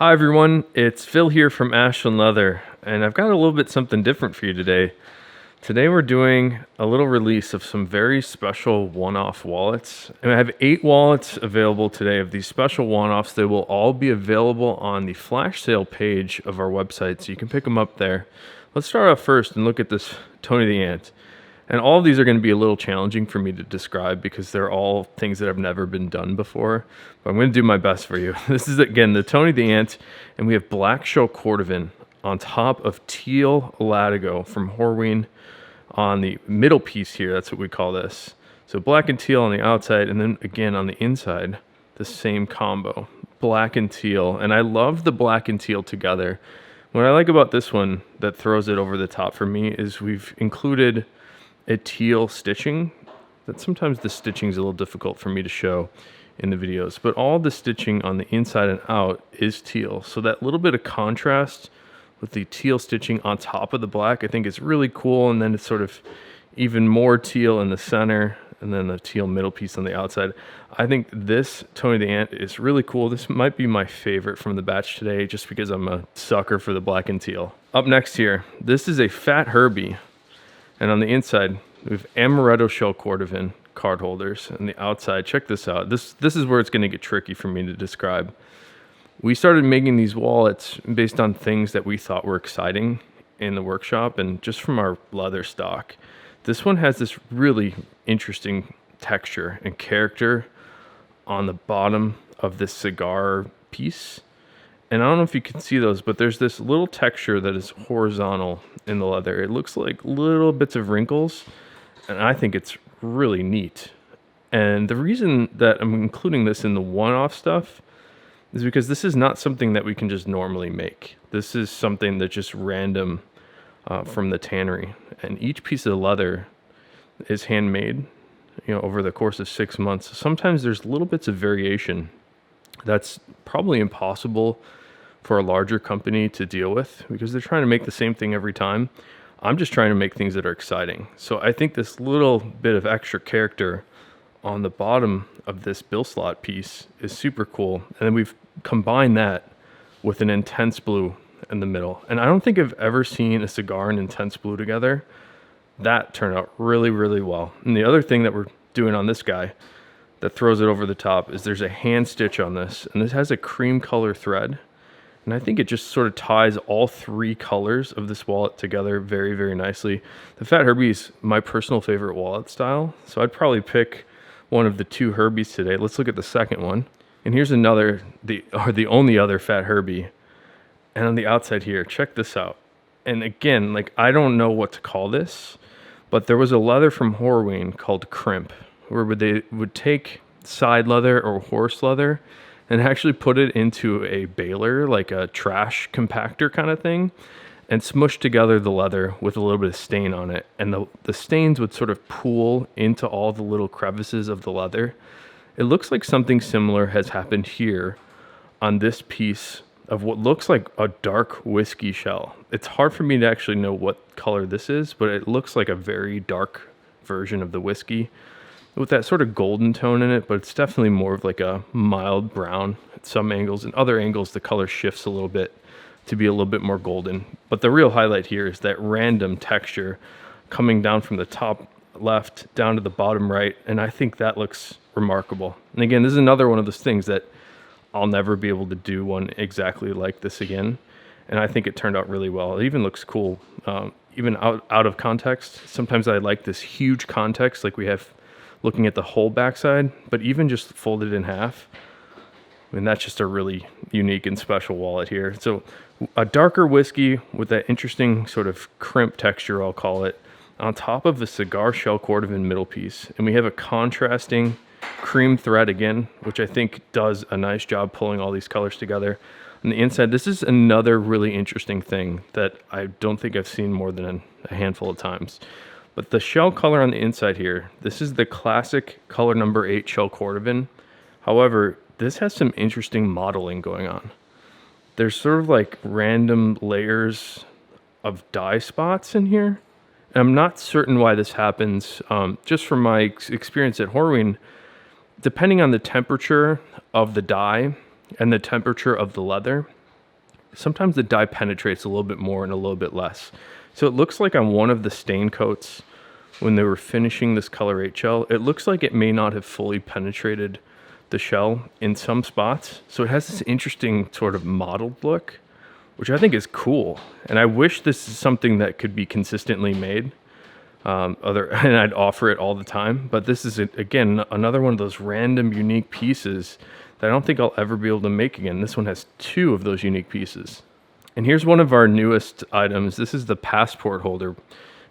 Hi everyone, it's Phil here from Ashland Leather, and I've got a little bit something different for you today. Today we're doing a little release of some very special one-off wallets. And I have 8 wallets available today of these special one-offs. They will all be available on the flash sale page of our website, so you can pick them up there. Let's start off first and look at this Tony the Ant. And all of these are going to be a little challenging for me to describe because they're all things that have never been done before. But I'm going to do my best for you. This is, again, the Tony the Ant, and we have black shell Cordovan on top of teal latigo from Horween on the middle piece here. That's what we call this. So black and teal on the outside, and then again on the inside, the same combo, black and teal. And I love the black and teal together. What I like about this one that throws it over the top for me is we've included a teal stitching. That sometimes the stitching is a little difficult for me to show in the videos, but all the stitching on the inside and out is teal. So that little bit of contrast with the teal stitching on top of the black, I think is really cool. And then it's sort of even more teal in the center and then the teal middle piece on the outside. I think this Tony the Ant is really cool. This might be my favorite from the batch today just because I'm a sucker for the black and teal. Up next here, this is a Fat Herbie. And on the inside, we have amaretto shell Cordovan card holders. And the outside, check this out. This is where it's going to get tricky for me to describe. We started making these wallets based on things that we thought were exciting in the workshop and just from our leather stock. This one has this really interesting texture and character on the bottom of this cigar piece. And I don't know if you can see those, but there's this little texture that is horizontal in the leather. It looks like little bits of wrinkles, and I think it's really neat. And the reason that I'm including this in the one-off stuff is because this is not something that we can just normally make. This is something that's just random from the tannery. And each piece of leather is handmade, over the course of 6 months. Sometimes there's little bits of variation that's probably impossible for a larger company to deal with because they're trying to make the same thing every time. I'm just trying to make things that are exciting. So I think this little bit of extra character on the bottom of this bill slot piece is super cool. And then we've combined that with an intense blue in the middle. And I don't think I've ever seen a cigar and intense blue together. That turned out really, really well. And the other thing that we're doing on this guy that throws it over the top is there's a hand stitch on this, and this has a cream color thread. And I think it just sort of ties all 3 colors of this wallet together very, very nicely. The Fat Herbie is my personal favorite wallet style, so I'd probably pick one of the 2 Herbies today. Let's look at the second one. And here's another, the only other Fat Herbie. And on the outside here, check this out. And again, I don't know what to call this, but there was a leather from Horween called Crimp, where they would take side leather or horse leather and actually put it into a baler, like a trash compactor kind of thing, and smush together the leather with a little bit of stain on it. And the stains would sort of pool into all the little crevices of the leather. It looks like something similar has happened here on this piece of what looks like a dark whiskey shell. It's hard for me to actually know what color this is, but it looks like a very dark version of the whiskey with that sort of golden tone in it, but it's definitely more of like a mild brown at some angles. And other angles, the color shifts a little bit to be a little bit more golden. But the real highlight here is that random texture coming down from the top left down to the bottom right, and I think that looks remarkable. And again, this is another one of those things that I'll never be able to do one exactly like this again, and I think it turned out really well. It even looks cool, even out of context. Sometimes I like this huge context like we have looking at the whole backside, but even just folded in half, I mean, that's just a really unique and special wallet here. So a darker whiskey with that interesting sort of crimp texture, I'll call it, on top of the cigar shell Cordovan middle piece. And we have a contrasting cream thread again, which I think does a nice job pulling all these colors together. On the inside, this is another really interesting thing that I don't think I've seen more than a handful of times. But the shell color on the inside here, this is the classic color number 8 shell Cordovan. However, this has some interesting modeling going on. There's sort of like random layers of dye spots in here. And I'm not certain why this happens. Just from my experience at Horween, depending on the temperature of the dye and the temperature of the leather, sometimes the dye penetrates a little bit more and a little bit less. So it looks like on one of the stain coats, when they were finishing this Color 8 shell, it looks like it may not have fully penetrated the shell in some spots. So it has this interesting sort of mottled look, which I think is cool. And I wish this is something that could be consistently made. And I'd offer it all the time. But this is, again, another one of those random unique pieces that I don't think I'll ever be able to make again. This one has 2 of those unique pieces. And here's one of our newest items. This is the passport holder.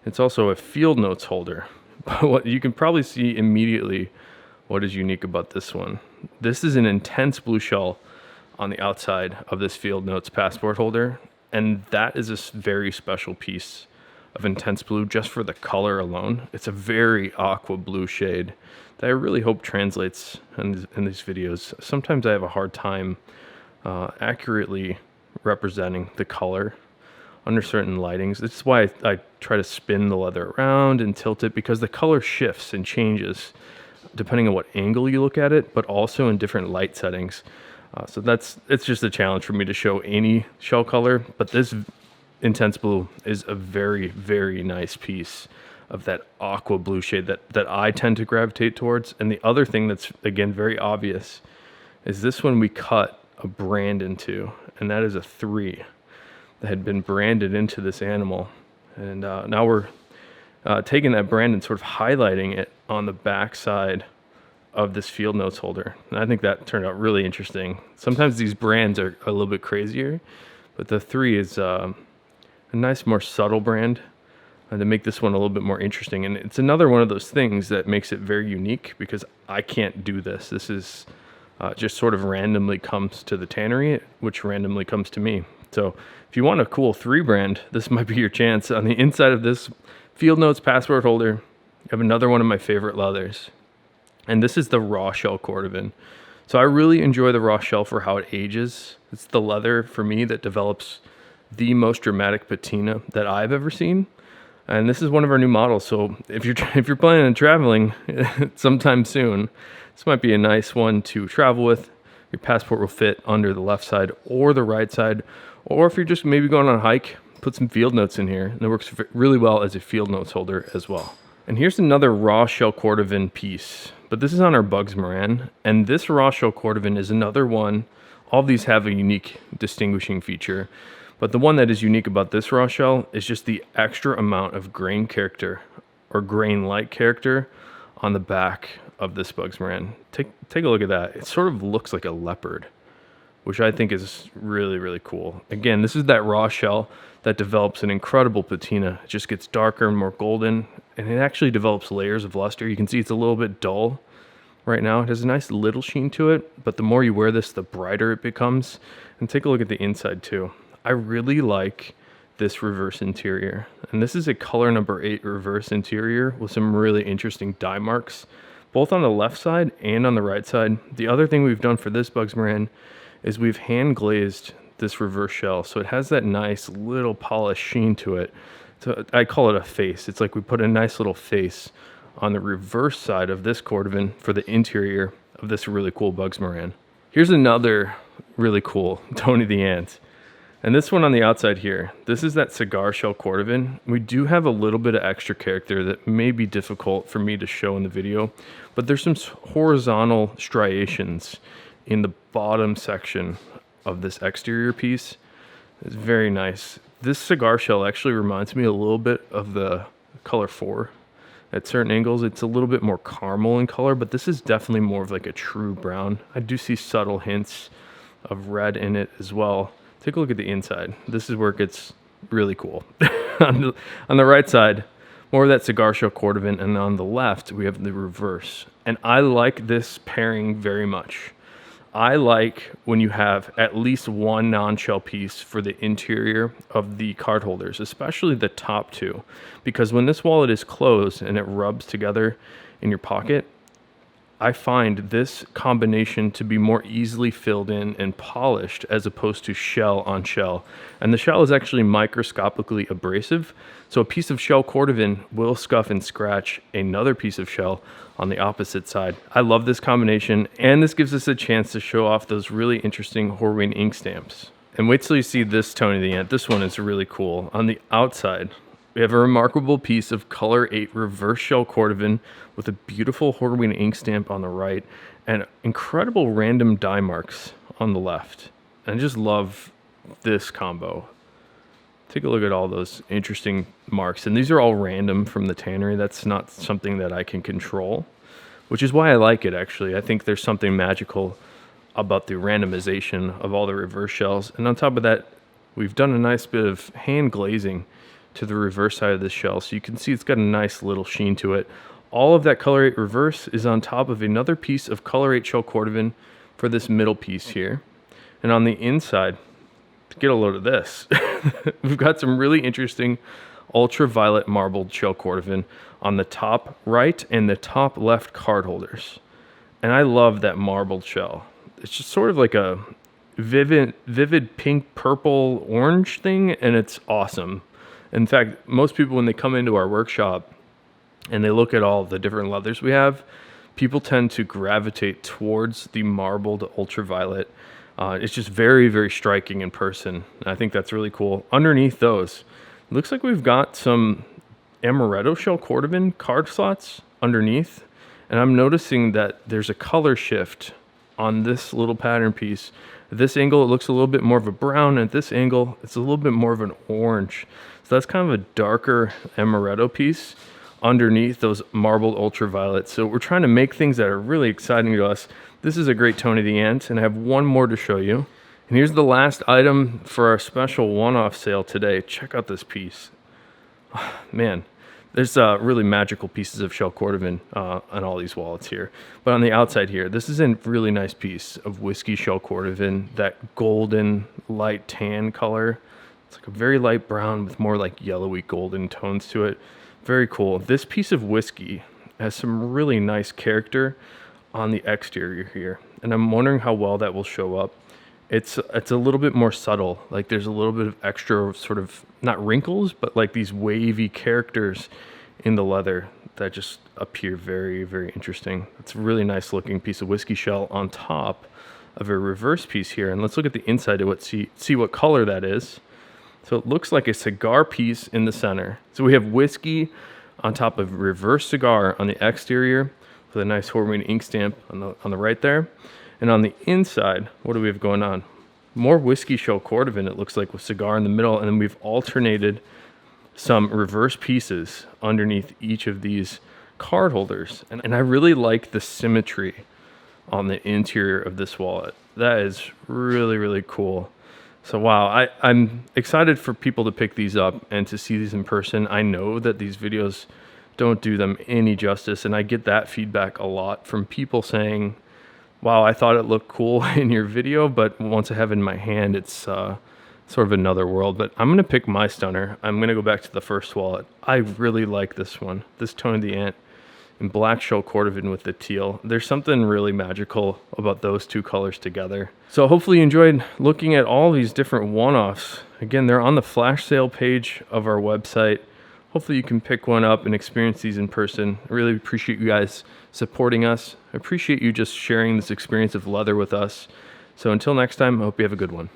It's also a field notes holder. But what you can probably see immediately what is unique about this one. This is an intense blue shell on the outside of this field notes passport holder. And that is a very special piece of intense blue just for the color alone. It's a very aqua blue shade that I really hope translates in these videos. Sometimes I have a hard time accurately representing the color under certain lightings. This is why I try to spin the leather around and tilt it, because the color shifts and changes depending on what angle you look at it, but also in different light settings. So it's just a challenge for me to show any shell color, but this intense blue is a very, very nice piece of that aqua blue shade that I tend to gravitate towards. And the other thing that's, again, very obvious is this one we cut a brand into, and that is a 3 that had been branded into this animal. And now we're taking that brand and sort of highlighting it on the back side of this field notes holder. And I think that turned out really interesting. Sometimes these brands are a little bit crazier, but the 3 is a nice, more subtle brand to make this one a little bit more interesting. And it's another one of those things that makes it very unique, because I can't do this. This is just sort of randomly comes to the tannery, which randomly comes to me. So if you want a cool 3 brand, this might be your chance. On the inside of this field notes passport holder, I have another one of my favorite leathers. And this is the raw shell Cordovan. So I really enjoy the raw shell for how it ages. It's the leather for me that develops the most dramatic patina that I've ever seen. And this is one of our new models. So if you're planning on traveling sometime soon, this might be a nice one to travel with. Your passport will fit under the left side or the right side. Or if you're just maybe going on a hike, put some field notes in here. And it works really well as a field notes holder as well. And here's another raw shell Cordovan piece. But this is on our Bugs Moran. And this raw shell Cordovan is another one. All of these have a unique distinguishing feature. But the one that is unique about this raw shell is just the extra amount of grain character or grain-like character on the back of this Bugs Moran. Take a look at that. It sort of looks like a leopard, which I think is really, really cool. Again, this is that raw shell that develops an incredible patina. It just gets darker and more golden, and it actually develops layers of luster. You can see it's a little bit dull right now. It has a nice little sheen to it, but the more you wear this, the brighter it becomes. And take a look at the inside too. I really like this reverse interior. And this is a color number 8 reverse interior with some really interesting dye marks, both on the left side and on the right side. The other thing we've done for this Bugs Moran is we've hand glazed this reverse shell. So it has that nice little polished sheen to it. So I call it a face. It's like we put a nice little face on the reverse side of this Cordovan for the interior of this really cool Bugs Moran. Here's another really cool Tony the Ant. And this one on the outside here, this is that cigar shell Cordovan. We do have a little bit of extra character that may be difficult for me to show in the video, but there's some horizontal striations in the bottom section of this exterior piece. It's very nice. This cigar shell actually reminds me a little bit of the color 4. At certain angles, it's a little bit more caramel in color, but this is definitely more of like a true brown. I do see subtle hints of red in it as well. Take a look at the inside. This is where it gets really cool. on the right side, more of that cigar shell Cordovan, and on the left, we have the reverse. And I like this pairing very much. I like when you have at least one non-shell piece for the interior of the card holders, especially the top 2, because when this wallet is closed and it rubs together in your pocket, I find this combination to be more easily filled in and polished as opposed to shell on shell. And the shell is actually microscopically abrasive. So a piece of shell Cordovan will scuff and scratch another piece of shell on the opposite side. I love this combination, and this gives us a chance to show off those really interesting Horween ink stamps. And wait till you see this Tony the Ant. This one is really cool. On the outside, we have a remarkable piece of color 8 reverse shell Cordovan with a beautiful Herbie ink stamp on the right and incredible random die marks on the left. And I just love this combo. Take a look at all those interesting marks. And these are all random from the tannery. That's not something that I can control, which is why I like it, actually. I think there's something magical about the randomization of all the reverse shells. And on top of that, we've done a nice bit of hand glazing to the reverse side of this shell. So you can see it's got a nice little sheen to it. All of that color 8 reverse is on top of another piece of color 8 shell Cordovan for this middle piece here. And on the inside, get a load of this. We've got some really interesting ultraviolet marbled shell Cordovan on the top right and the top left card holders. And I love that marbled shell. It's just sort of like a vivid pink, purple, orange thing, and it's awesome. In fact, most people, when they come into our workshop and they look at all the different leathers we have, people tend to gravitate towards the marbled ultraviolet. It's just very, very striking in person. I think that's really cool. Underneath those, it looks like we've got some amaretto shell Cordovan card slots underneath. And I'm noticing that there's a color shift on this little pattern piece. At this angle, it looks a little bit more of a brown. At this angle, it's a little bit more of an orange. So that's kind of a darker amaretto piece underneath those marbled ultraviolets. So we're trying to make things that are really exciting to us. This is a great Tony the Ant, and I have one more to show you. And here's the last item for our special one-off sale today. Check out this piece. Man, there's really magical pieces of shell Cordovan on all these wallets here. But on the outside here, this is a really nice piece of whiskey shell Cordovan, that golden light tan color. It's like a very light brown with more like yellowy golden tones to it. Very cool. This piece of whiskey has some really nice character on the exterior here, and I'm wondering how well that will show up. It's a little bit more subtle. Like there's a little bit of extra sort of, not wrinkles, but like these wavy characters in the leather that just appear very, very interesting. It's a really nice looking piece of whiskey shell on top of a reverse piece here. And let's look at the inside of it, see what color that is. So it looks like a cigar piece in the center. So we have whiskey on top of reverse cigar on the exterior with a nice Herbie ink stamp on the right there. And on the inside, what do we have going on? More whiskey shell Cordovan, it looks like, with cigar in the middle. And then we've alternated some reverse pieces underneath each of these card holders. And I really like the symmetry on the interior of this wallet. That is really, really cool. So wow, I'm excited for people to pick these up and to see these in person. I know that these videos don't do them any justice, and I get that feedback a lot from people saying, wow, I thought it looked cool in your video, but once I have it in my hand, it's sort of another world. But I'm going to pick my stunner. I'm going to go back to the first wallet. I really like this one, this Tony the Ant in black shell Cordovan with the teal. There's something really magical about those two colors together. So hopefully you enjoyed looking at all these different one-offs. Again, they're on the flash sale page of our website. Hopefully you can pick one up and experience these in person. I really appreciate you guys supporting us. I appreciate you just sharing this experience of leather with us. So until next time, I hope you have a good one.